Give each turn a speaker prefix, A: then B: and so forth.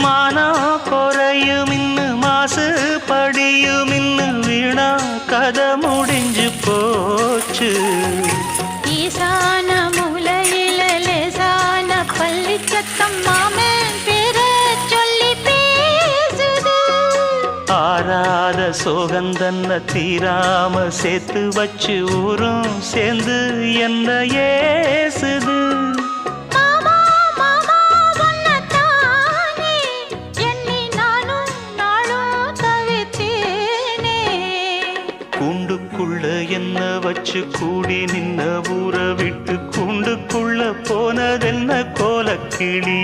A: மானம் குறையும் இன்னு மாசு படியும் இன்னு வீணா கதை முடிஞ்சு போச்சு.
B: ஈசான மூலையில லேசான பள்ளி சத்தம் மாமன் பேர சொல்லி பேசுது.
A: ஆறாத சோகந்தன்ன தீராம சேர்த்து வச்சு ஊரும் சேர்ந்து என்ன ஏசுது.
B: மாமா மாமா உன்னத்தானே எண்ணி நானும் நாளும் தவித்தேனே.
A: கூண்டுக்குள்ள என்ன வச்சு கூடி நின்ன ஊற விட்டு கூண்டுக்குள்ள போனதென்ன கோலக்கிளி.